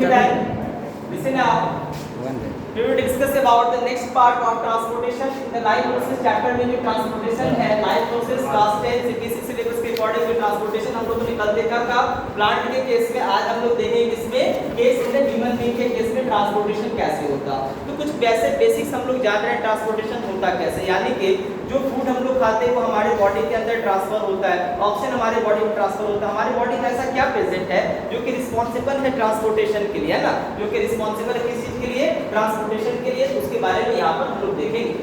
Listen now. We will discuss about the next part of transportation in the life process chapter में जो transportation है life process class 10 CBSE syllabus के according में transportation हम लोग तो निकल देखा था प्लांट के केस में। आज हम लोग देखेंगे इसमें केस इन ह्यूमन बीइंग के केस में ट्रांसपोर्टेशन कैसे होता। तो कुछ वैसे बेसिक्स हम लोग जान रहे हैं ट्रांसपोर्टेशन होता कैसे, यानी कि जो फूड हम लोग खाते हैं वो हमारे बॉडी के अंदर ट्रांसफर होता है, ऑक्सीजन हमारे बॉडी में ट्रांसफर होता है। हमारी बॉडी में ऐसा क्या प्रेजेंट है जो कि रिस्पॉन्सिबल है ट्रांसपोर्टेशन के लिए, है ना, जो कि रिस्पॉन्सिबल है किस चीज के लिए, ट्रांसपोर्टेशन के लिए। तो उसके बारे में यहाँ पर हम लोग देखेंगे।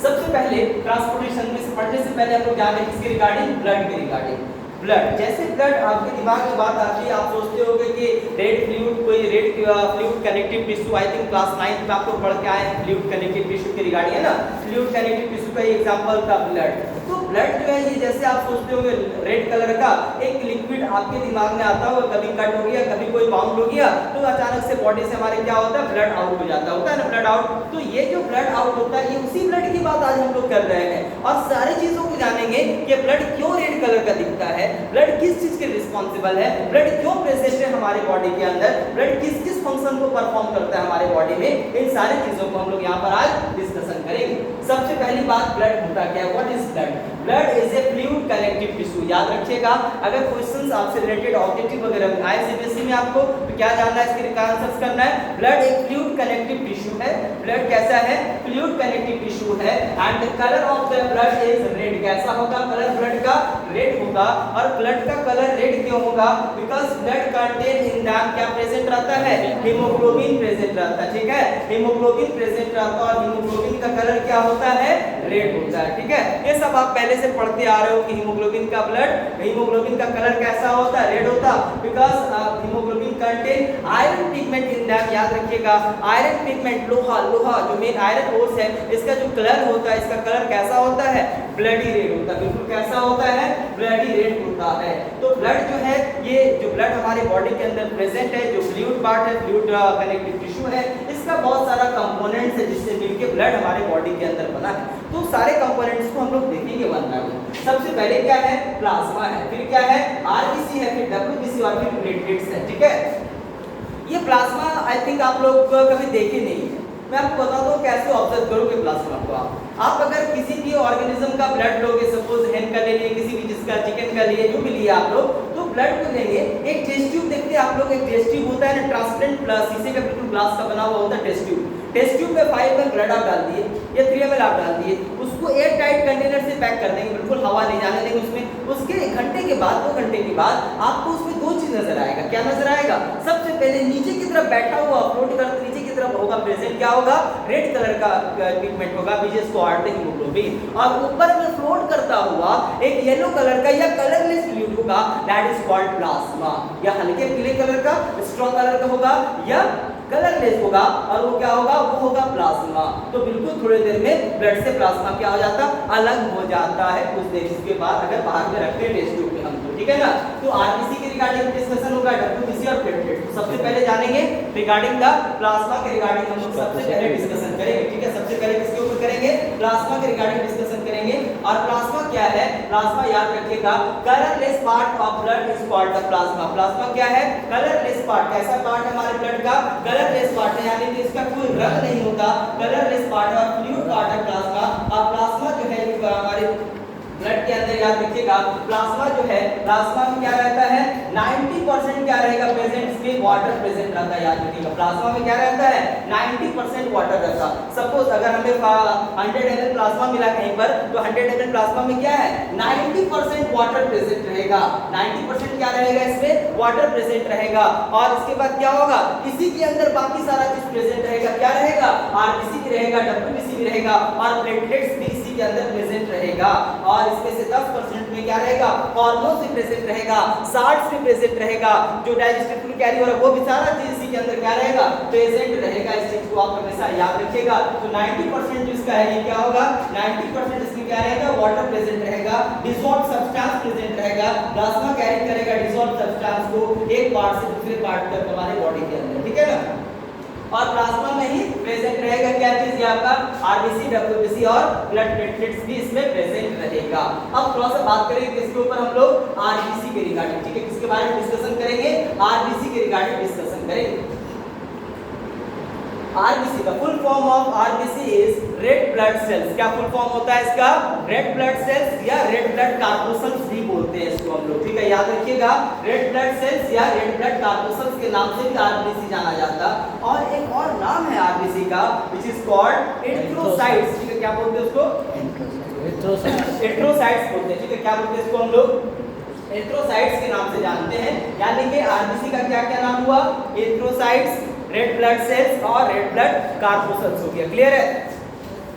सबसे पहले ट्रांसपोर्टेशन में पढ़ने से पहले हम लोग जान रहे हैं किसके रिगार्डिंग, ब्लड के रिगार्डिंग। ब्लड, जैसे ब्लड आपके दिमाग में बात आती है, आप सोचते होंगे कि रेड फ्लूइड, कोई red fluid connective tissue, I think class 9 में आपको पढ़ के आए हैं फ्लूइड कनेक्टिव टिश्यू के रिगार्डिंग, है ना। फ्लूइड कनेक्टिव टिश्यू का एग्जांपल था ब्लड। तो ब्लड जो है ये जैसे आप सोचते होंगे रेड कलर का एक लिक्विड आपके दिमाग में आता होगा, कभी कट हो गया, कभी कोई बाउंड हो गया, तो अचानक से बॉडी से हमारे क्या होता है, ब्लड आउट हो जाता होता है ना, ब्लड आउट। तो ये जो ब्लड आउट होता है ये उसी ब्लड की बात आज हम लोग कर रहे हैं और सारी चीजों को जानेंगे कि ब्लड क्यों रेड कलर का दिखता है, ब्लड किस चीज के रिस्पॉन्सिबल है, ब्लड क्यों प्रेजेंट है हमारे बॉडी के अंदर, ब्लड किस किस फंक्शन को परफॉर्म करता है हमारे बॉडी में, इन सारी चीजों को हम लोग यहाँ पर आज डिस्कशन करेंगे। सबसे पहली बात, ब्लड होता क्या है, what is blood. Blood is a fluid connective tissue. याद रखिएगा, अगर क्वेश्चंस आपसे रिलेटेड ऑब्जेक्टिव वगैरह में आए सीबीएसई में आपको तो क्या जानना है, इसके आंसर्स करना है। ब्लड एक फ्लूइड कनेक्टिव टिश्यू है। ब्लड कैसा है, फ्लूइड कनेक्टिव टिश्यू है and the colour of the blood is red. कैसा होगा कलर ब्लड का, रेड होगा। और ब्लड का कलर रेड क्यों होगा, because blood contain in that क्या प्रेजेंट रहता है, हीमोग्लोबिन प्रेजेंट रहता है, ठीक है, हीमोग्लोबिन प्रेजेंट रहता है और हीमोग्लोबिन का कलर क्या होता है, रेड होता है, ठीक है। ये सब आप पहले से पढ़ते आ रहे हो कि हीमोग्लोबिन का ब्लड, हीमोग्लोबिन का कलर कैसा होता है, रेड होता, because haemoglobin contain iron pigment in that. याद रखिएगा, आयरन पिगमेंट, लोहा, लोहा जो मेन आयरन ओर्स है, इसका जो कलर होता है, इसका कलर कैसा होता है, ब्लडी रेड होता है। बिल्कुल कैसा होता है, ब्लडी रेड होता है। तो ब्लड जो है, ये जो ब्लड हमारे बॉडी के अंदर प्रेजेंट है, जो फ्लूइड पार्ट है, फ्लूइड कनेक्टिव टिश्यू है, इसका बहुत सारा कंपोनेंट्स है जिससे मिलके ब्लड हमारे बॉडी के अंदर बना है। तो सारे कंपोनेंट्स को हम लोग देखेंगे वन बाय वन। सबसे पहले क्या है, प्लाज्मा है, फिर क्या है, आरबीसी है, फिर डब्ल्यूबीसी और फिर प्लेटलेट्स है, ठीक है। ये प्लाज्मा आई थिंक आप लोग कभी देखे नहीं है। मैं आपको बताता हूँ कैसे ऑब्जर्व करोगे प्लाज्मा को। आप अगर किसी भी ऑर्गेनिज्म का ब्लड लोगे, सपोज हेन का ले लिए, किसी भी जिसका चिकन का लिए, जो भी लिए आप लोग, तो ब्लड को लेंगे, एक टेस्ट ट्यूब देखते हैं आप लोग, एक टेस्ट ट्यूब होता है ना, ट्रांसपेरेंट प्लस शीशे का बिल्कुल ग्लास का बना हुआ होता है टेस्ट ट्यूब। टेस्ट ट्यूब में 5 ml ब्लड आप डाल दिए या 3 ml आप डाल दिए, उसको एयर टाइट कंटेनर से पैक कर देंगे, बिल्कुल हवा नहीं जाने देंगे उसमें। उसके 1 घंटे के बाद, 2 घंटे के बाद आपको उसमें दो चीज नजर आएगा। क्या नजर आएगा, सबसे पहले नीचे की तरफ बैठा हुआ फ्लोट करते नीचे की तरफ होगा प्रेजेंट, क्या होगा, रेड कलर का पिगमेंट होगा, जिसको कहते हैं हीमोग्लोबिन। और ऊपर में फ्लोट करता हुआ एक येलो कलर का या कलरलेस फ्लूइड होगा, दैट इज कॉल्ड प्लाज्मा। या हल्के पीले कलर का, स्ट्रॉन्ग कलर का होगा या कलरलेस होगा, और वो क्या होगा, वो होगा प्लाज्मा। तो बिल्कुल थोड़ी देर में ब्लड से प्लाज्मा क्या हो जाता, अलग हो जाता है कुछ देर के बाद, अगर बाहर में रखते हैं टेस्ट ट्यूब में हम तो, ठीक है ना। तो आरबीसी के रिगार्डिंग डिस्कशन होगा, डब्ल्यूबीसी और प्लेटलेट। तो सबसे पहले जानेंगे रिगार्डिंग द प्लाज्मा के रिगार्डिंग हम लोग सबसे पहले डिस्कशन करेंगे, ठीक है। सबसे पहले किसके ऊपर करेंगे, प्लाज्मा के रिगार्डिंग डिस्कशन करेंगे। और प्लाज्मा क्या है, प्लाज्मा याद रखिएगा, colourless part of blood is called the plasma. Plasma क्या है, कलरलेस पार्ट। कैसा पार्ट है हमारे ब्लड का, कलरलेस पार्ट है, यानी कि इसका कोई रंग नहीं होता, कलरलेस पार्ट और फ्लूइड पार्ट है प्लाज्मा। और प्लाज्मा जो है हमारे ब्लड के अंदर, याद रखिएगा, प्लाज्मा जो है, प्लाज्मा में क्या रहता है, 90% क्या रहेगा प्रेजेंट, इसमें वाटर प्रेजेंट रहता है। याद रखिएगा, प्लाज्मा में क्या रहता है, 90% वाटर रहता है। सपोज अगर हमें 100 ml प्लाज्मा मिला कहीं पर, तो 100 ml प्लाज्मा में क्या है, 90% वाटर प्रेजेंट रहेगा। 90% क्या रहेगा, इसमें वाटर प्रेजेंट रहेगा। और इसके बाद क्या होगा, इसी के अंदर बाकी सारा चीज प्रेजेंट रहेगा। क्या रहेगा, आरबीसी भी रहेगा, डब्ल्यूबीसी भी रहेगा और प्लेटलेट्स भी इसी के अंदर प्रेजेंट रहेगा। और इसमें से 10% में क्या रहेगा, हार्मोन्स भी प्रेजेंट रहेगा, साल्ट्स भी प्रेजेंट रहेगा, जो डाइजेस्टिव कैरी हो रहा है वो भी सारा चीज इसी के अंदर क्या रहेगा, प्रेजेंट रहेगा। इस चीज को आप हमेशा याद रखिएगा। तो 90% जो इसका है ये क्या होगा, 90% इसमें क्या रहेगा, वाटर प्रेजेंट रहेगा, डिसॉल्व सब्सटेंस प्रेजेंट रहेगा। प्लाज्मा कैरी करेगा डिसॉल्व सब्सटेंस को एक पार्ट से दूसरे पार्ट तक हमारे बॉडी के अंदर, ठीक है ना। और प्लाज्मा में ही प्रेजेंट रहेगा क्या चीज, ये आपका आरबीसी, डब्ल्यूबीसी और ब्लड प्लेटलेट्स भी इसमें प्रेजेंट रहेगा। अब थोड़ा सा बात करेंगे किसके ऊपर, हम लोग आरबीसी के रिगार्डिंग, ठीक है। किसके बारे में डिस्कशन करेंगे, आरबीसी के रिगार्डिंग डिस्कशन करेंगे। आरबीसी का full form of RBC is red blood cells. क्या फुल फॉर्म होता है इसका? रेड ब्लड सेल्स या रेड ब्लड कार्पोसल्स भी बोलते हैं इसको हम लोग, ठीक है, याद रखिएगा। रेड ब्लड सेल्स या रेड ब्लड कार्पोसल्स के नाम से भी आरबीसी जाना जाता। और एक और नाम है आरबीसी का विच इज कॉल्ड एरिथ्रोसाइट्स, ठीक है, क्या बोलते हैं उसको? एरिथ्रोसाइट्स बोलते हैं, ठीक है, क्या बोलते हैं इसको हम लोग? एरिथ्रोसाइट्स के नाम से जानते हैं। यानी कि आरबीसी का क्या क्या नाम हुआ? एरिथ्रोसाइट्स, रेड ब्लड सेल्स और रेड ब्लड कार्पोसल्स हो गया। क्लियर है?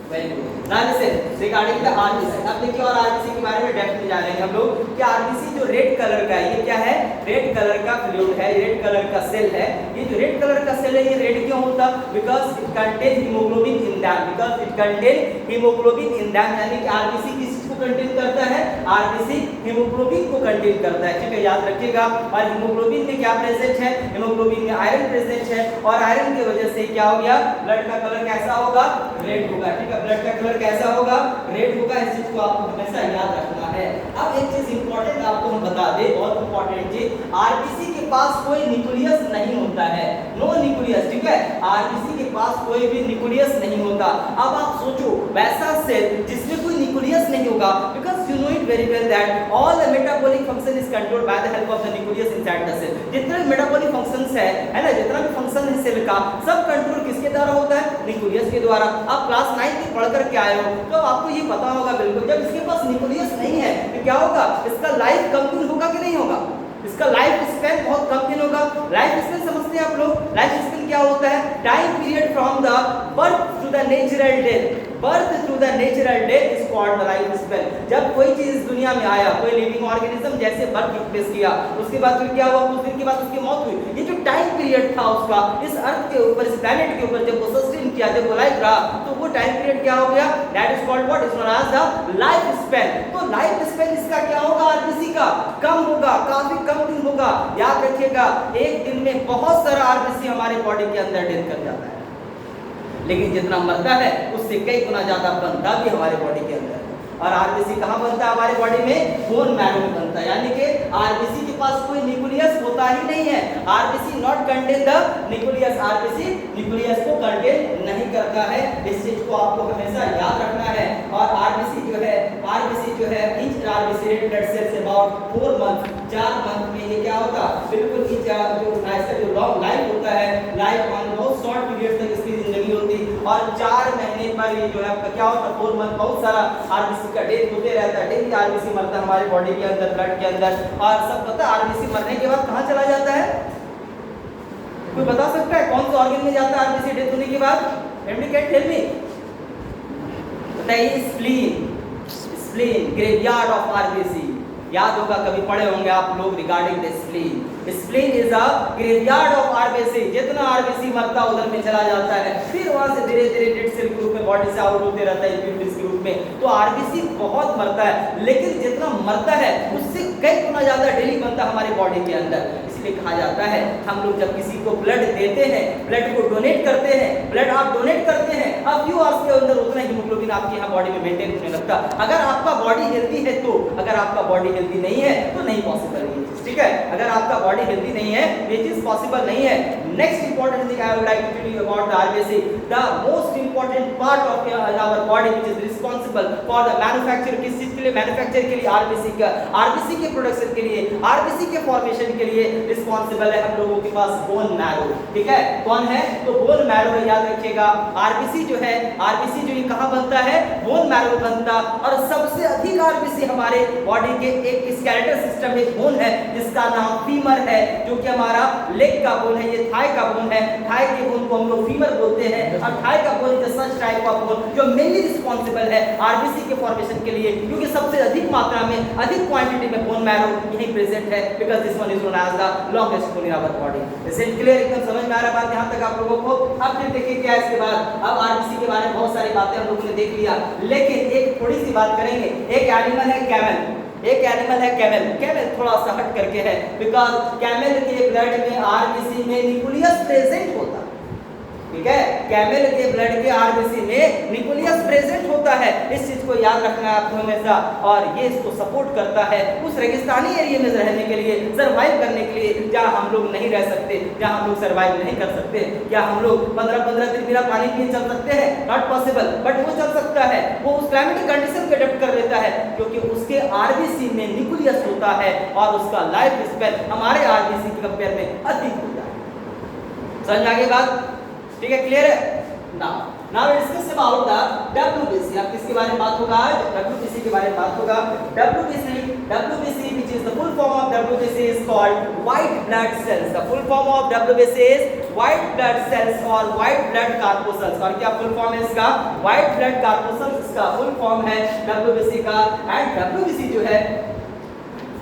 Very good. Now listen regarding the RBC. अब देखिए और आरबीसी के बारे में डेप्थ में जानेंगे हम लोग कि आरबीसी जो रेड कलर का है ये क्या है? रेड कलर का फ्लूइड है, रेड कलर का सेल है। ये जो रेड कलर का सेल है ये रेड क्यों होता? Because it contain haemoglobin in them, because it contain haemoglobin in them. यानी कि आरबीसी किस चीज को कंटेन करता है? आरबीसी हीमोग्लोबिन को कंटेन करता है, ठीक है, याद रखिएगा। और हीमोग्लोबिन में क्या प्रेजेंट है? हीमोग्लोबिन में आयरन प्रेजेंट है और आयरन की वजह से क्या हो गया? ब्लड का कलर कैसा होगा? रेड होगा, ठीक है, ब्लड का कलर कैसा होगा? रेड होगा। इस चीज को आपको हमेशा याद रखना है। अब एक चीज इंपॉर्टेंट आपको हम बता दें, बहुत इंपॉर्टेंट चीज, आरबीसी के पास कोई न्यूक्लियस नहीं होता है, नो न्यूक्लियस, ठीक है, आरबीसी के पास कोई भी न्यूक्लियस नहीं होता। अब आप सोचो वैसा सेल जिसमें कोई न्यूक्लियस नहीं होगा, because you know it very well that all the metabolic function is controlled by the help of the nucleus inside the cell. जितने मेटाबॉलिक फंक्शंस है ना, जितना भी फंक्शन है सेल का, सब कंट्रोल किसके द्वारा होता है? न्यूक्लियस के द्वारा। आप क्लास 9 में पढ़ कर के आए हो तो आपको ये पता होगा बिल्कुल, जब इसके पास न्यूक्लियस नहीं है तो क्या होगा? इसका लाइफ कम दिन होगा कि नहीं होगा? इसका लाइफ स्पैन बहुत कम दिन होगा। लाइफ स्पैन समझते हैं आप लोग? लाइफ स्पैन क्या होता है? Time period from the birth to the natural death. Birth to the natural death is called the life span. जब कोई चीज इस दुनिया में आया, कोई लिविंग ऑर्गेनिज्म जैसे बर्थ फेस किया, उसके बाद फिर क्या हुआ? कुछ दिन के बाद उसकी मौत हुई। ये जो टाइम पीरियड था उसका इस अर्थ के ऊपर, इस प्लैनेट के ऊपर, जब वो सस्टेन किया, जब वो लाइफ रहा, तो वो टाइम पीरियड क्या हो गया? That is called what is known as the life span. तो लाइफ स्पैन इसका क्या होगा? आरबीसी का कम होगा, काफी कम दिन होगा। याद रखिएगा, एक दिन में बहुत सारा आरबीसी हमारे बॉडी के अंदर डेथ कर जाता है, लेकिन जितना मरता है उससे कई गुना ज्यादा बनता भी हमारे बॉडी के अंदर। और आरबीसी कहाँ बनता है हमारे बॉडी में? बोन मैरो में बनता है। यानी कि आरबीसी के पास कोई न्यूक्लियस होता ही नहीं है। RBC not contain the nucleus, RBC nucleus को कंटेन नहीं करता है। इस चीज को आपको हमेशा याद रखना है। और आरबीसी जो है each RBC red blood cells about 4 month, 4 month में ये क्या होता? बिल्कुल जो लॉन्ग लाइफ होता है, लाइफ मान बहुत शॉर्ट पीरियड तक इसकी जिंदगी होती, और 4 महीने पर ये जो है आपका क्या होता? 4 मंथ बहुत सारा आरबीसी का डेथ होते रहता है। डेली आरबीसी मरता है हमारी बॉडी के अंदर, ब्लड के अंदर। और सब पता है आरबीसी मरने के बाद कहाँ चला जाता है? कोई बता सकता है कौन से ऑर्गन में जाता है आरबीसी डेथ होने के बाद? एमडी कैन टेल मी, बताइए। Spleen, spleen graveyard of RBC. याद होगा, कभी पढ़े होंगे आप लोग regarding the spleen. Spleen is a graveyard of RBC. जितना आरबीसी मरता उधर में चला जाता है, फिर वहां से धीरे धीरे डेड सेल के रूप में बॉडी से आउट होते रहता है इम्प्यूरिटीज के रूप में। तो आरबीसी बहुत मरता है, लेकिन जितना मरता है उससे कई गुना ज्यादा डेली बनता है हमारी बॉडी के अंदर। इसलिए कहा जाता है हम लोग जब किसी को ब्लड देते हैं, ब्लड को डोनेट करते हैं, ब्लड आप डोनेट करते हैं, अब फ्यू आवर्स के अंदर उतना हीमोग्लोबिन आपके यहाँ बॉडी में मेंटेन होने लगता। अगर आपका बॉडी हेल्दी है तो, अगर आपका बॉडी हेल्दी नहीं है तो नहीं पॉसिबल है ये चीज, ठीक है। अगर आपका बॉडी हेल्दी नहीं है ये चीज पॉसिबल नहीं है। Next important thing I would like to tell you about the RBC, the most important part of our body which is responsible for the manufacture. किस चीज के लिए? मैन्युफैक्चर के लिए, आरबीसी का, आरबीसी के प्रोडक्शन के लिए, आरबीसी के फॉर्मेशन के लिए रिस्पांसिबल है हम लोगों के पास बोन मैरो, ठीक है। कौन है? तो बोन मैरो है, याद रखिएगा। आरबीसी जो है, आरबीसी जो ये कहां बनता है? बोन मैरो बनता। और सबसे अधिक आरबीसी हमारे बॉडी के एक स्केलेटल सिस्टम में बोन है जिसका नाम फीमर है, जो कि हमारा लेग का बोन है, ये थाई का बोन है। थाई के बोन को हम लोग फीमर बोलते हैं, और थाई का bone is such type of bone जो मेनली रिस्पांसिबल है आरबीसी के फॉर्मेशन के लिए, क्योंकि सबसे अधिक मात्रा में, अधिक क्वांटिटी में बोन मैरो यहीं प्रेजेंट है, because this one is known as the longest bone in our body. Is it clear? एकदम समझ में आ रहा है बात यहां तक आप लोगों को? अब फिर देखिए क्या इसके बाद, अब आरबीसी के बारे में बहुत सारी बातें हम लोगों ने देख लिया, लेकिन एक थोड़ी सी बात करेंगे। एक एनिमल है कैमल, एक एनिमल है कैमल। कैमल थोड़ा सा हट करके है, बिकॉज़ कैमल के ब्लड में आरबीसी में न्यूक्लियस प्रेजेंट होता। ठीक है, कैमल के ब्लड के आरबीसी में न्यूक्लियस प्रेजेंट होता है, इस चीज को याद रखना है आपको हमेशा। और ये इसको सपोर्ट करता है उस रेगिस्तानी एरिया में रहने के लिए, सर्वाइव करने के लिए, जहां हम लोग नहीं रह सकते, जहां हम लोग सर्वाइव नहीं कर सकते। क्या हम लोग 15-15 दिन बिना पानी पिए चल सकते हैं? नॉट पॉसिबल, बट वो चल सकता है, वो उस क्लाइमेटिक कंडीशन को अडॉप्ट कर लेता है, क्योंकि उसके आरबीसी में न्यूक्लियस होता है और उसका लाइफ स्पैन हमारे आरबीसी के कंपेयर में अधिक होता है। समझ में आ गई बात? ठीक है, क्लियर है? Now discuss about the WBC। अब किसके बारे में बात होगा? आज WBC के बारे में बात होगा। WBC which is the full form of WBC is called white blood cells। The full form of WBC is white blood cells और white blood corpuscles। और क्या फुल फॉर्म है इसका? white blood corpuscles इसका फुल फॉर्म है WBC का। And WBC जो है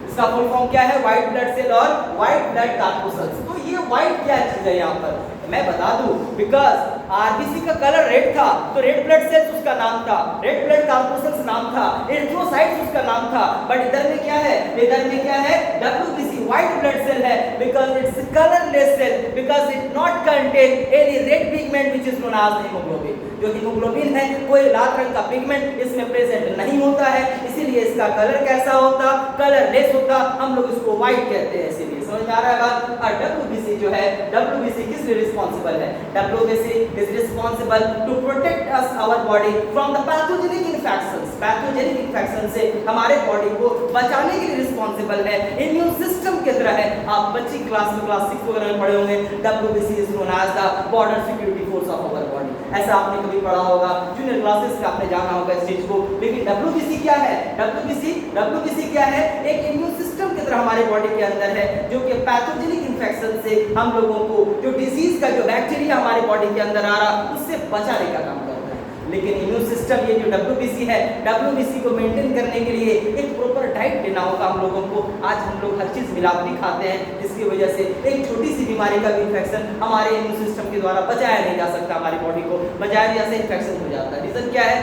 इसका फुल फॉर्म क्या है? व्हाइट ब्लड सेल और व्हाइट ब्लड कार्पोसल्स। तो ये व्हाइट क्या चीज है यहाँ पर मैं बता दूं, बिकॉज आरबीसी का कलर रेड था तो रेड ब्लड सेल्स उसका नाम था, रेड ब्लड कार्पोसल्स नाम था, एरिथ्रोसाइट्स उसका नाम था। बट इधर में क्या है? इधर में क्या है? WBC व्हाइट ब्लड सेल है, because it's colourless cell, because it not contain any red pigment which is known as haemoglobin. जो हीमोग्लोबिन है कोई लाल रंग का पिगमेंट इसमें प्रेजेंट नहीं होता है, इसीलिए इसका कलर कैसा होता? कलरलेस होता, हम लोग इसको व्हाइट कहते हैं। इसीलिए समझ में आ रहा है बात? और WBC जो है, WBC किस लिए रिस्पांसिबल है? WBC is responsible to protect us our body from the pathogenic infections। Pathogenic infection से हमारे बॉडी को बचाने के लिए रिस्पांसिबल है, इम्यून सिस्टम की तरह है। आप बच्ची क्लास 6 वगैरह में पढ़े होंगे, WBC is known as the border security force of our body। ऐसा आपने कभी पढ़ा होगा, जूनियर क्लासेस में आपने जाना होगा इस चीज को। लेकिन WBC क्या है? WBC क्या है? एक इम्यून सिस्टम की तरह हमारे बॉडी के अंदर है, जो कि पैथोजेनिक इन्फेक्शन से हम लोगों को, जो डिजीज का जो बैक्टीरिया हमारे बॉडी के अंदर आ रहा, उससे बचाने का काम करता है। लेकिन इम्यून सिस्टम ये जो WBC है, WBC को मेंटेन करने के लिए एक प्रॉपर डाइट लेना होगा हम लोगों को। आज हम लोग हर चीज मिलावटी खाते हैं, जिसकी वजह से एक छोटी सी बीमारी का भी इन्फेक्शन हमारे इम्यून सिस्टम के द्वारा बचाया नहीं जा सकता, हमारी बॉडी को बचाया नहीं, ऐसे इन्फेक्शन हो जाता है। रीजन क्या है?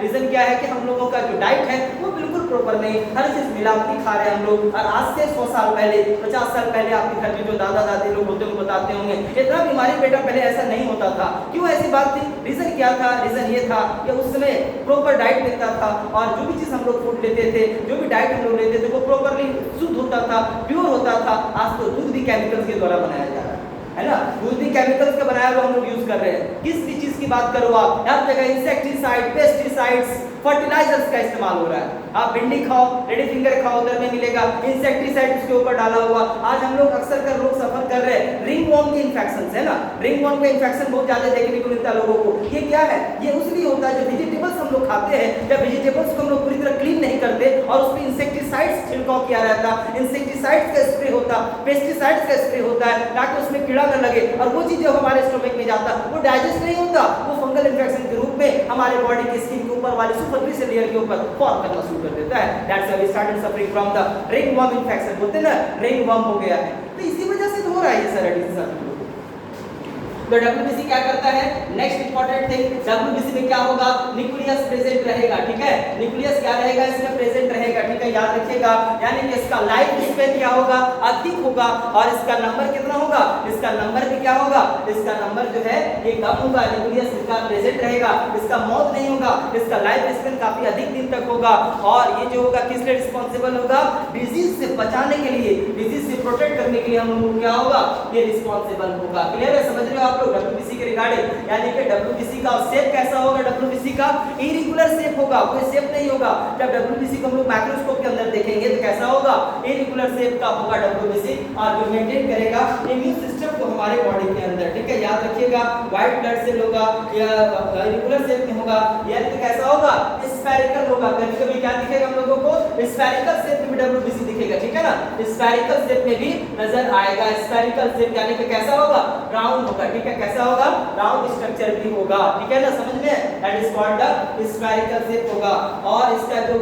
रीजन क्या है कि हम लोगों का जो डाइट है वो बिल्कुल प्रॉपर नहीं, हर चीज मिलावटी खा रहे हैं हम लोग। और आज से 100 साल पहले, 50 साल पहले आपके घर में जो दादा दादी लोग होते हैं वो बताते होंगे, इतना बीमारी बेटा पहले ऐसा नहीं होता था। क्यों ऐसी बात थी? रीजन क्या था? रीजन ये था कि उस समय प्रॉपर डाइट मिलता था, और जो भी चीज हम लोग फूड लेते थे, जो भी डाइट हम लोग लेते थे, वो प्रॉपरली शुद्ध होता था, प्योर होता था। आज तो दूध भी केमिकल्स के द्वारा बनाया जा रहा है ना? दूध भी केमिकल्स का बनाया हुआ हम लोग यूज कर रहे हैं। किस भी चीज की बात करो आप, हर जगह इंसेक्टिसाइड, पेस्टिसाइड्स, फर्टिलाइजर्स का इस्तेमाल हो रहा है। आप भिंडी खाओ, लेडी फिंगर खाओ, उधर में मिलेगा इंसेक्टिसाइड उसके ऊपर डाला हुआ। आज हम लोग अक्सर कर लोग सफर कर रहे हैं रिंगवॉर्म के इन्फेक्शन है ना, रिंगवॉर्म का इन्फेक्शन बहुत ज्यादा देखने को मिलता है लोगों को। ये क्या है? ये उसलिए होता है जो वेजिटेबल्स हम लोग खाते हैं, जब वेजिटेबल्स को हम लोग पूरी तरह क्लीन नहीं करते और उस पर इंसेक्टिसाइड्स छिड़काव किया रहता, इंसेक्टिसाइड्स का स्प्रे होता, पेस्टिसाइड्स का स्प्रे होता है, ताकि उसमें कीड़ा न लगे, और वो चीज जो हमारे स्टोमक में जाता वो डाइजेस्ट नहीं होता, वो फंगल इन्फेक्शन के रूप में हमारे बॉडी की स्किन के ऊपर वाले सुपरफिशियल लेयर के ऊपर फॉर्म करना शुरू कर देता है। That's why we started suffering from the ringworm infection. बोलते हैं ना रिंगवॉर्म हो गया है, तो इसी वजह से तो हो रहा है ये सारा डिजीज। तो WBC क्या करता है? नेक्स्ट इंपॉर्टेंट थिंग, WBC में क्या होगा? न्यूक्लियस प्रेजेंट रहेगा। ठीक है, न्यूक्लियस क्या रहेगा? इसमें प्रेजेंट रहेगा। ठीक है, याद रखिएगा, यानी कि इसका लाइफ स्पेन क्या होगा? अधिक होगा। और इसका नंबर कितना होगा? इसका नंबर भी क्या होगा? इसका नंबर जो है ये कम होगा। न्यूक्लियस इसका प्रेजेंट रहेगा, इसका मौत नहीं होगा, इसका लाइफ स्पेन काफी अधिक दिन तक होगा। और ये जो होगा किस लिए रिस्पॉन्सिबल होगा? डिजीज से बचाने के लिए, डिजीज से प्रोटेक्ट करने के लिए हम लोग क्या होगा? ये रिस्पॉन्सिबल होगा। क्लियर है? समझ रहे हो आप लोग WBC के रिगार्डिंग? यानी कि WBC का शेप कैसा होगा? WBC का इरेगुलर शेप होगा, कोई शेप नहीं होगा। जब WBC को हम लोग माइक्रोस्कोप के अंदर देखेंगे तो कैसा होगा? इरेगुलर शेप का होगा WBC, और जो मेंटेन करेगा इम्यून सिस्टम को हमारे बॉडी के अंदर। ठीक है, याद रखिएगा, व्हाइट ब्लड सेल होगा या इरेगुलर शेप में होगा, या तो कैसा होगा? स्फेरिकल होगा। कभी-कभी क्या दिखेगा हम लोगों को? स्फेरिकल शेप में भी WBC दिखेगा। ठीक है ना, स्फेरिकल शेप में भी नजर आएगा। स्फेरिकल शेप यानी कि कैसा होगा? राउंड होगा। ठीक है, कैसा होगा? राउंड स्ट्रक्चर भी होगा। ठीक है ना, समझ में? That is called the spherical shape होगा। और इसका जो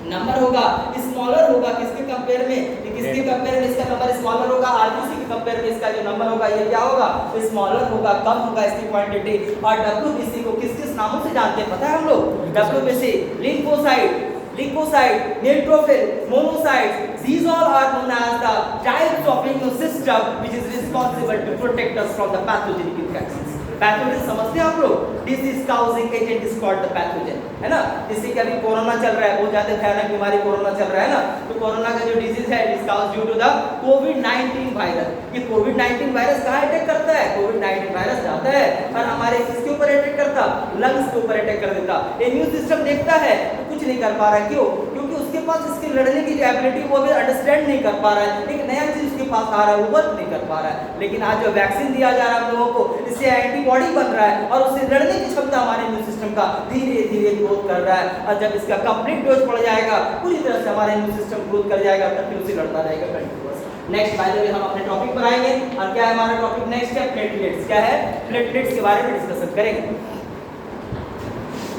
नंबर होगा स्मॉलर होगा, किसके कंपेयर में? किसके कंपेयर में इसका नंबर स्मॉलर होगा? आरबीसी के कंपेयर में इसका जो नंबर होगा ये क्या होगा? स्मॉलर होगा, कम होगा इसकी क्वांटिटी। और WBC को किस किस नामों से जानते हैं पता है हम लोग? WBC lymphocyte, leukocyte, neutrophil, monocytes. These all are known as the types of immune system which is responsible to protect us from the pathogenic infections. Pathogen समझते हैं आप लोग? Disease causing agent is called the pathogen, है ना? जैसे कि अभी corona चल रहा है, बहुत ज्यादा भयानक बीमारी कोरोना चल रहा है ना, तो कोरोना का जो डिजीज है is caused due to the कोविड-19 वायरस। ये कोविड-19 वायरस कहाँ अटैक करता है? कोविड-19 वायरस जाता है और हमारे किसके ऊपर अटैक करता? लंग्स के ऊपर अटैक कर देता। इम्यून सिस्टम देखता है तो कुछ नहीं कर पा रहा है। क्यों? क्योंकि उसके पास इसके लड़ने की जो एबिलिटी वो भी अंडरस्टैंड नहीं कर पा रहा है। एक नया चीज उसके पास आ रहा है, वो वर्क नहीं कर पा रहा है। लेकिन आज जो वैक्सीन दिया जा रहा है हम लोगों को, इससे एंटीबॉडी बन रहा है और उससे लड़ने की क्षमता हमारे इम्यून सिस्टम का धीरे धीरे ग्रोथ कर रहा है। और जब इसका कंप्लीट डोज पड़ जाएगा, पूरी तरह से हमारा इम्यून सिस्टम ग्रोथ कर जाएगा, तब फिर उसे लड़ता रहेगा continuous. Next by the way हम अपने टॉपिक पर आएंगे और क्या है हमारा टॉपिक नेक्स्ट है प्लेटलेट्स। क्या है? प्लेटलेट्स के बारे में डिस्कशन करेंगे।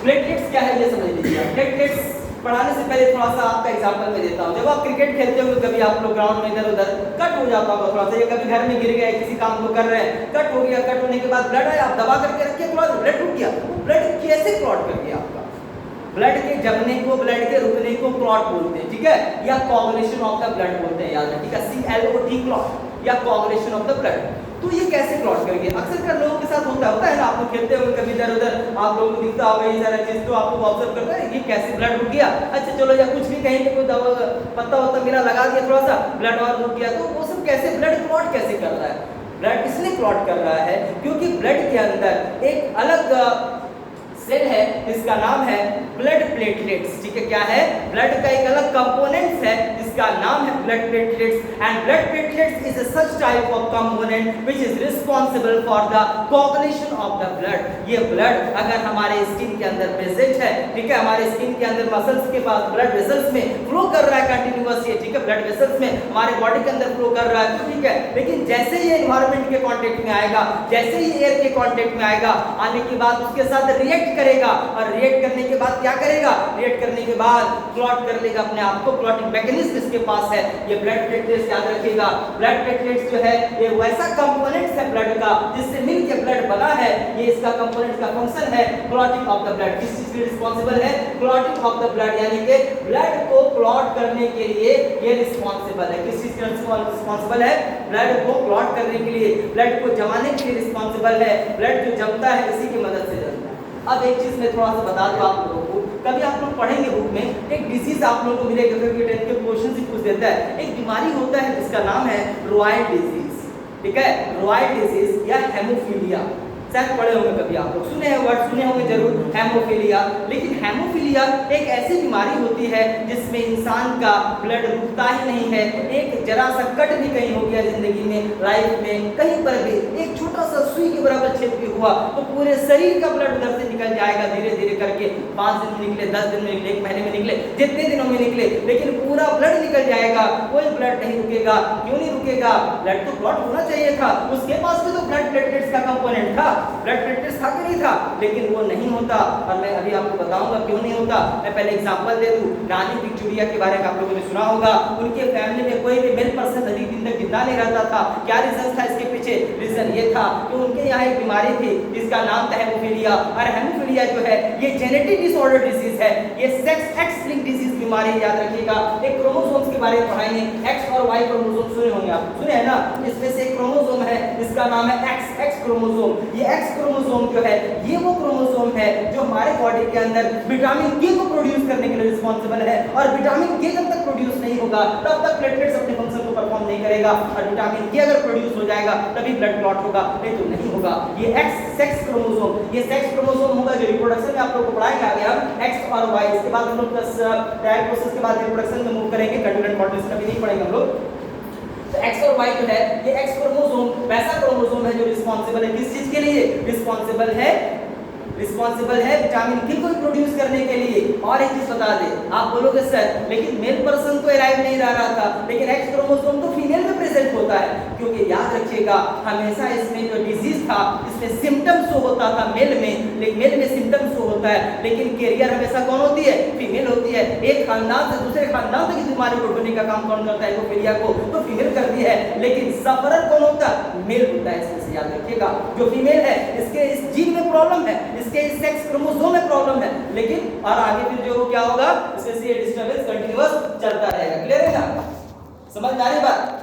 प्लेटलेट्स क्या है ये समझ लीजिए। प्लेटलेट्स पढ़ाने से पहले थोड़ा सा आपका एग्जांपल मैं देता हूं। जब आप क्रिकेट खेलते होंगे, कभी आप लोग ग्राउंड में इधर उधर कट हो जाता होगा थोड़ा सा, या कभी घर में गिर गए, किसी काम को कर रहे हैं, कट हो गया, कट होने के बाद ब्लड आया, आप दबा करके रखिए, थोड़ा ब्लड रुक गया। वो ब्लड कैसे क्लॉट कर गया आपका? ब्लड के जमने को, ब्लड के रुकने को क्लॉट बोलते हैं, ठीक है? या कोगुलेशन ऑफ द ब्लड बोलते हैं, याद रखिएगा, CLOT क्लॉट या कोगुलेशन ऑफ द ब्लड। तो ये कैसे क्लॉट कर गया? अक्सर कर लोगों के साथ होता है ना, आप लोग खेलते होंगे कभी इधर उधर, आप लोगों को दिखता होगा ये सारा चीज, तो आप लोग ऑब्जर्व करते हैं ये कैसे ब्लड रुक गया। अच्छा चलो, या कुछ भी कहीं पे कोई दवा पत्ता वत्ता मेरा लगा दिया, थोड़ा सा ब्लड और रुक गया, तो वो सब कैसे ब्लड क्लॉट कैसे कर रहा है? ब्लड इसलिए क्लॉट कर रहा है क्योंकि ब्लड के अंदर एक अलग सेल है, इसका नाम है ब्लड प्लेटलेट्स, ठीक है? क्या है? ब्लड का एक अलग कंपोनेंट है, इसका नाम है blood platelets. And blood platelets is a such type of component which is responsible for the coagulation of the blood. ये ब्लड अगर हमारे स्किन के अंदर प्रेजेंट है, ठीक है, हमारे स्किन के अंदर मसल्स के पास ब्लड वेसल्स में फ्लो कर रहा है कंटिन्यूअस, ये ठीक है, ब्लड वेसल्स में हमारे बॉडी के अंदर फ्लो कर रहा है, तो ठीक है। लेकिन जैसे ये एनवायरनमेंट के कांटेक्ट में आएगा, जैसे ही एयर के कांटेक्ट में आएगा, आने के बाद उसके साथ रिएक्ट करेगा और रिएक्ट करने के बाद क्या करेगा? रिएक्ट करने के बाद क्लॉट कर लेगा अपने आप को। क्लॉटिंग मैकेनिज्म इसके पास है। ये ब्लड प्लेटलेट्स याद रखिएगा, ब्लड प्लेटलेट्स जो है ये वैसा कंपोनेंट्स है ब्लड का जिससे मिलकर ब्लड बना है। ये इसका कंपोनेंट का फंक्शन है क्लॉटिंग ऑफ द ब्लड। किस चीज के लिए रिस्पांसिबल है? क्लॉटिंग ऑफ द ब्लड, यानी कि ब्लड को क्लॉट करने के लिए ये रिस्पांसिबल है। किस चीज के लिए रिस्पांसिबल है? ब्लड को क्लॉट करने के लिए, ब्लड को जमाने के लिए रिस्पांसिबल है। ब्लड जो जमता है इसी की मदद से जमता है। अब एक चीज मैं थोड़ा सा बता दूं आप लोगों को, कभी आप लोग पढ़ेंगे बुक में एक डिजीज आप लोगों को मिलेगा, क्योंकि 10th के क्वेश्चन ही पूछ देता है। एक बीमारी होता है जिसका नाम है रॉयल डिजीज, ठीक है? रॉयल डिजीज या हेमोफीलिया, शायद पढ़े होंगे, कभी आप लोग सुने हैं, वर्ड सुने होंगे जरूर, हेमोफीलिया। लेकिन हेमोफीलिया एक ऐसी बीमारी होती है जिसमें इंसान का ब्लड रुकता ही नहीं है। एक जरा सा कट भी कहीं हो गया जिंदगी में, लाइफ में कहीं पर भी एक छोटा सा सुई के बराबर छेद भी हुआ तो पूरे शरीर का ब्लड उधर से निकल जाएगा धीरे धीरे करके। 5 दिन में निकले, 10 दिन में निकले, 1 महीने में निकले, जितने दिनों में निकले, लेकिन पूरा ब्लड निकल जाएगा। कोई ब्लड नहीं रुकेगा। क्यों नहीं रुकेगा? ब्लड तो क्लॉट होना चाहिए था, उसके पास भी तो ब्लड प्लेटलेट्स का कंपोनेंट था, ब्लड प्लेटलेट्स था कि नहीं था? लेकिन वो नहीं होता। और मैं अभी आपको बताऊंगा क्यों नहीं होता। मैं पहले एग्जांपल दे दूं, रानी विक्टोरिया के बारे में आप लोगों ने सुना होगा। उनके फैमिली में कोई भी मेल पर्सन अधिक दिन तक जिंदा नहीं रहता था। क्या रीजन था इसके पीछे? रीजन ये था कि उनके यहाँ एक बीमारी थी जिसका नाम था हेमोफीलिया। और हेमोफीलिया जो है ये जेनेटिक डिसऑर्डर डिजीज है, ये सेक्स एक्स लिंक डिजीज बीमारी, याद रखिएगा। एक क्रोमोसोम्स के बारे में पढ़ाएंगे, एक्स और वाई क्रोमोसोम सुने होंगे आप, सुने हैं ना? इसमें से एक क्रोमोसोम है जिसका नाम है एक्स क्रोमोसोम। ये एक्स क्रोमोसोम जो है ये वो क्रोमोसोम है जो हमारे बॉडी के अंदर विटामिन के को प्रोड्यूस करने के लिए रिस्पांसिबल है। और विटामिन के जब तक प्रोड्यूस नहीं होगा तब तक प्लेटलेट्स अपने फंक्शन को परफॉर्म नहीं करेगा। और विटामिन के अगर प्रोड्यूस हो जाएगा तभी ब्लड क्लॉट होगा, नहीं तो नहीं होगा। ये एक्स सेक्स क्रोमोसोम, ये सेक्स क्रोमोसोम होगा जो रिप्रोडक्शन में आप लोगों को पढ़ाया गया एक्स और वाई। इसके बाद हम लोग प्लस डायरेक्ट प्रोसेस के बाद रिप्रोडक्शन में मूव करेंगे, कंटीन्यूएंट मॉडल्स का भी नहीं पढ़ेंगे हम लोग। तो एक्स और वाई जो है ये एक्स क्रोमोसोम वैसा क्रोमोसोम है जो रिस्पांसिबल है किस चीज के लिए? रिस्पांसिबल है विटामिन के को प्रोड्यूस करने के लिए। और एक चीज बता दे, आप बोलोगे सर लेकिन मेल पर्सन तो अराइव नहीं रहा था, लेकिन एक्स क्रोमोसोम तो फीमेल में प्रेजेंट होता है। क्योंकि याद रखिएगा हमेशा इसमें जो डिजीज था इसमें सिम्टम्स शो होता था मेल में, लेकिन मेल में सिम्टम्स शो होता है, लेकिन कैरियर हमेशा कौन होती है? फीमेल होती है। एक खानदान से दूसरे खानदान तक इस बीमारी को ढूंढने का काम कौन करता है? हेमोफीलिया को, तो फीमेल कर दी है, लेकिन सफरर कौन होता है? मेल होता है। इसमें से याद रखिएगा, जो फीमेल है इसके इस जीन में प्रॉब्लम है, इसके इस सेक्स क्रोमोसोम में प्रॉब्लम है, लेकिन और आगे फिर जो क्या होगा, इसमें से ये डिस्टर्बेंस कंटीन्यूअस चलता रहेगा। क्लियर है ना? समझ आ रही बात?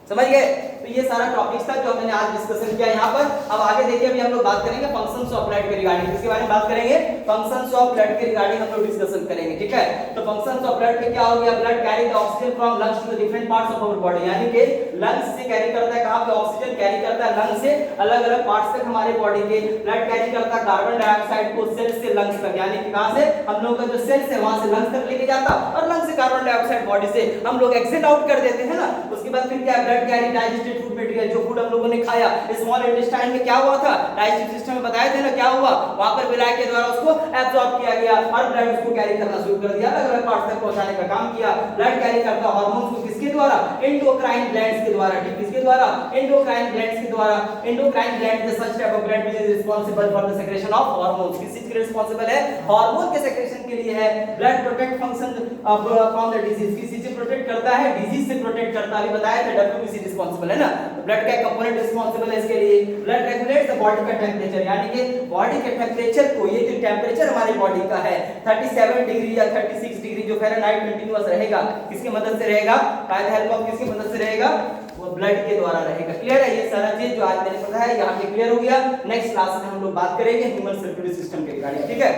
समझ गए? तो ये सारा टॉपिक्स था जो हमने आज डिस्कशन किया यहाँ पर। अब आगे देखिए, अभी हम लोग बात करेंगे फंक्शंस ऑफ ब्लड के रिगार्डिंग। किसके बारे में बात करेंगे? फंक्शंस ऑफ ब्लड के रिगार्डिंग हम लोग डिस्कशन करेंगे, ठीक है? तो फंक्शंस ऑफ ब्लड में क्या हो गया? Blood carry the oxygen from lungs to the different parts of our body, यानी कि लंग्स से कैरी करता है, कहां पे? ऑक्सीजन कैरी करता है लंग्स से अलग-अलग पार्ट्स तक हमारे बॉडी के। ब्लड कैरी करता है कार्बन डाइऑक्साइड को सेल से लंग्स तक, यानी कि कहां से? हम लोग का जो सेल्स है वहां से लंग्स तक लेके जाता, और लंग्स से कार्बन डाइऑक्साइड बॉडी से हम लोग एक्सेट आउट कर देते हैं ना। उसके बाद फिर क्या? Blood carry digested food material, जो फूड हम लोगों ने खाया स्मॉल इंटेस्टाइन में क्या हुआ था? डाइजेस्टिव सिस्टम में बताए थे ना क्या हुआ? वहां पर विलाय के द्वारा उसको एब्जॉर्ब किया गया और ब्लड उसको कैरी करना शुरू कर दिया, अलग अलग पार्ट्स तक पहुंचाने का काम किया। ब्लड कैरी करता हार्मोन्स को किसके द्वारा? एंडोक्राइन ग्लैंड्स के द्वारा, ठीक? किसके द्वारा? एंडोक्राइन ग्लैंड्स के द्वारा। Endocrine gland is such type of gland which is responsible for the secretion of hormones. किस चीज के लिए रिस्पांसिबल है? हार्मोन के सेक्रेशन के लिए है। Blood protect function from the disease, किस चीज से प्रोटेक्ट करता है? डिजीज से प्रोटेक्ट करता है। अभी बताया था डब्ल्यूबीसी रिस्पांसिबल है ना, ब्लड का कंपोनेंट रिस्पांसिबल है इसके लिए। ब्लड रेगुलेट्स द बॉडी का टेंपरेचर, यानी कि बॉडी के टेंपरेचर को, ये जो टेंपरेचर हमारी बॉडी का है 37 डिग्री या 36 डिग्री जो फ़ारेनहाइट कंटीन्यूअस रहेगा, किसकी मदद से रहेगा? बाय द हेल्प ऑफ किसकी मदद से रहेगा? वो ब्लड के द्वारा रहेगा। क्लियर है? ये सारा चीज जो आज मैंने पढ़ा है यहाँ पे क्लियर हो गया। नेक्स्ट क्लास में हम लोग बात करेंगे ह्यूमन सर्कुलेटरी सिस्टम के रिगार्डिंग, ठीक है?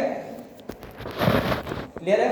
क्लियर है?